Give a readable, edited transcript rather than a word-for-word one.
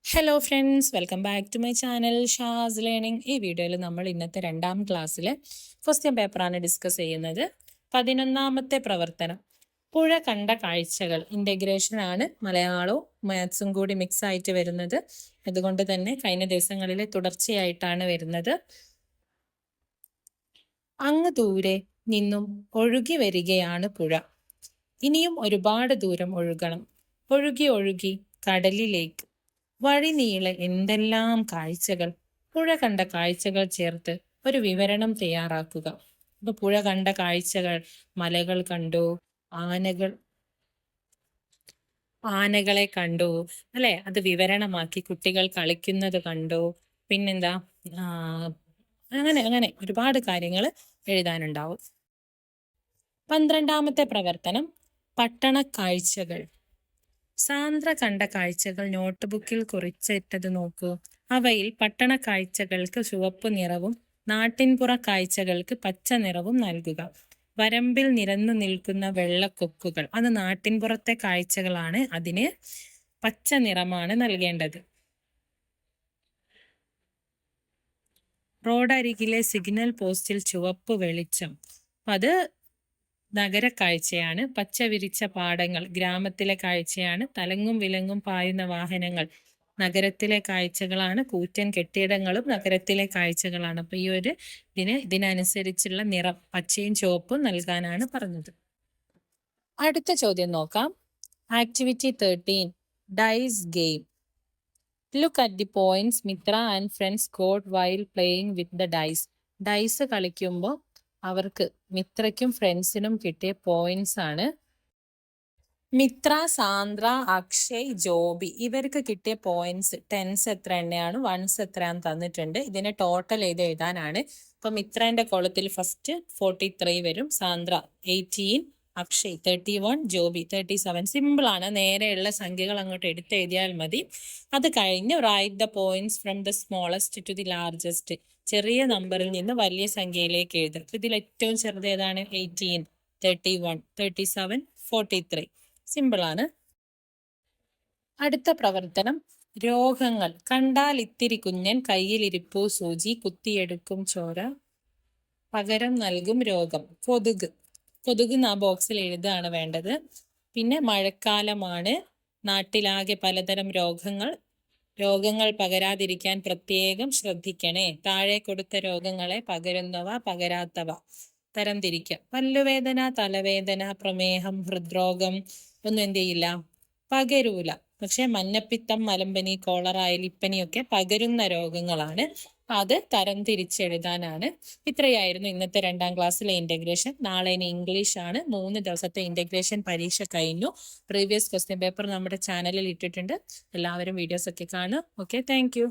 Hello friends, welcome back to my channel Shaz learning. ഈ വീഡിയോയിൽ നമ്മൾ ഇന്നത്തെ 2ാം ക്ലാസ്സിലെ ക്വസ്റ്റ്യൻ പേപ്പറാണ് ഡിസ്കസ് ചെയ്യുന്നത്. 11ാമത്തെ പ്രവർത്തനം പുഴ കണ്ട കാഴ്ചകൾ. ഇൻ്റഗ്രേഷൻ ആണ്, മലയാളവും മാത്സും കൂടി മിക്സ് ആയിട്ട് വരുന്നത്. അതുകൊണ്ട് തന്നെ കഴിഞ്ഞ ദിവസങ്ങളിൽ തുടർച്ചയായിട്ടാണ് വരുന്നത്. അങ്ങ് ദൂരെ നിന്നും ഒഴുകി വരികയാണ് പുഴ. ഇനിയും ഒരുപാട് ദൂരം ഒഴുകണം. ഒഴുകി ഒഴുകി കടലിലേക്ക്. വഴി നീളെ എന്തെല്ലാം കാഴ്ചകൾ. പുഴ കണ്ട കാഴ്ചകൾ ചേർത്ത് ഒരു വിവരണം തയ്യാറാക്കുക. ഇപ്പൊ പുഴ കണ്ട കാഴ്ചകൾ, മലകൾ കണ്ടു, ആനകളെ കണ്ടു, അല്ലെ? അത് വിവരണമാക്കി കുട്ടികൾ കളിക്കുന്നത് കണ്ടു. പിന്നെന്താ, അങ്ങനെ അങ്ങനെ ഒരുപാട് കാര്യങ്ങൾ എഴുതാനുണ്ടാവും. 12ാമത്തെ പ്രവർത്തനം പട്ടണ കാഴ്ചകൾ. സാന്ദ്ര കണ്ട കാഴ്ചകൾ നോട്ട് ബുക്കിൽ കുറിച്ചിട്ടത് നോക്കൂ. അവയിൽ പട്ടണ കാഴ്ചകൾക്ക് ചുവപ്പ് നിറവും നാട്ടിൻപുറ കാഴ്ചകൾക്ക് പച്ച നിറവും നൽകുക. വരമ്പിൽ നിരന്നു നിൽക്കുന്ന വെള്ളക്കൊക്കുകൾ, അത് നാട്ടിൻപുറത്തെ കാഴ്ചകളാണ്, അതിന് പച്ച നിറമാണ് നൽകേണ്ടത്. റോഡരികിലെ സിഗ്നൽ പോസ്റ്റിൽ ചുവപ്പ് വെളിച്ചം, അത് നഗരക്കാഴ്ചയാണ്. പച്ച വിരിച്ച പാടങ്ങൾ ഗ്രാമത്തിലെ കാഴ്ചയാണ്. തലങ്ങും വിലങ്ങും പായുന്ന വാഹനങ്ങൾ നഗരത്തിലെ കാഴ്ചകളാണ്. കൂറ്റൻ കെട്ടിടങ്ങളും നഗരത്തിലെ കാഴ്ചകളാണ്. അപ്പൊ ഈ ഒരു ഇതിനനുസരിച്ചുള്ള നിറം പച്ചയും ചുവപ്പും നൽകാനാണ് പറഞ്ഞത്. അടുത്ത ചോദ്യം നോക്കാം. Activity 13 dice game. Look at the points Mitra and friends got while playing with the dice. Dice കളിക്കുമ്പോൾ അവർക്ക്, മിത്രയ്ക്കും ഫ്രണ്ട്സിനും കിട്ടിയ പോയിന്റ്സ് ആണ്. മിത്ര, സാന്ദ്ര, അക്ഷയ്, ജോബി ഇവർക്ക് കിട്ടിയ പോയിന്റ്സ് 10s എത്ര എണ്ണയാണ്, 1s എത്രയാന്ന് തന്നിട്ടുണ്ട്. ഇതിനെ ടോട്ടൽ ചെയ്ത് എഴുതാനാണ്. ഇപ്പൊ മിത്രന്റെ കോളത്തിൽ ഫസ്റ്റ് 43 വരും, സാന്ദ്ര 18, അക്ഷയ് 31, ജോബി 37. സിമ്പിൾ ആണ്, നേരെയുള്ള സംഖ്യകൾ അങ്ങോട്ട് എടുത്തെഴുതിയാൽ മതി. അത് കഴിഞ്ഞ് write the points from the smallest to the largest. ചെറിയ നമ്പറിൽ നിന്ന് വലിയ സംഖ്യയിലേക്ക് എഴുതും. ഇതിൽ ഏറ്റവും ചെറുത് ഏതാണ്? 18, 31, 37, 43. സിമ്പിൾ ആണ്. അടുത്ത പ്രവർത്തനം രോഗങ്ങൾ. കണ്ടാൽ ഇത്തിരി കുഞ്ഞൻ, കയ്യിലിരിപ്പു സൂചി, കുത്തിയെടുക്കും ചോര, പകരം നൽകും രോഗം. കൊതുക്. കൊതുക് ആ ബോക്സിൽ എഴുതാണ് വേണ്ടത്. പിന്നെ മഴക്കാലമാണ്, നാട്ടിലാകെ പലതരം രോഗങ്ങൾ പകരാതിരിക്കാൻ പ്രത്യേകം ശ്രദ്ധിക്കണേ. താഴെ കൊടുത്ത രോഗങ്ങളെ പകരുന്നവ പകരാത്തവ തരംതിരിക്കുക. പല്ലുവേദന, തലവേദന, പ്രമേഹം, ഹൃദ്രോഗം ഒന്നും എന്ത് ചെയ്യില്ല, പകരൂല. പക്ഷെ മഞ്ഞപ്പിത്തം, മലമ്പനി, കോളറ, എലിപ്പനിയൊക്കെ പകരുന്ന രോഗങ്ങളാണ്. അത് തരംതിരിച്ചെഴുതാനാണ്. ഇത്രയായിരുന്നു ഇന്നത്തെ 2ാം ക്ലാസ്സിലെ ഇന്റഗ്രേഷൻ. നാളെ ഇനി ഇംഗ്ലീഷ് ആണ്. 3 ദിവസത്തെ ഇന്റഗ്രേഷൻ പരീക്ഷ കഴിഞ്ഞു. പ്രീവിയസ് ക്വസ്റ്റ്യൻ പേപ്പർ നമ്മുടെ ചാനലിൽ ഇട്ടിട്ടുണ്ട്. എല്ലാവരും വീഡിയോസ് ഒക്കെ കാണുക. Okay, thank you.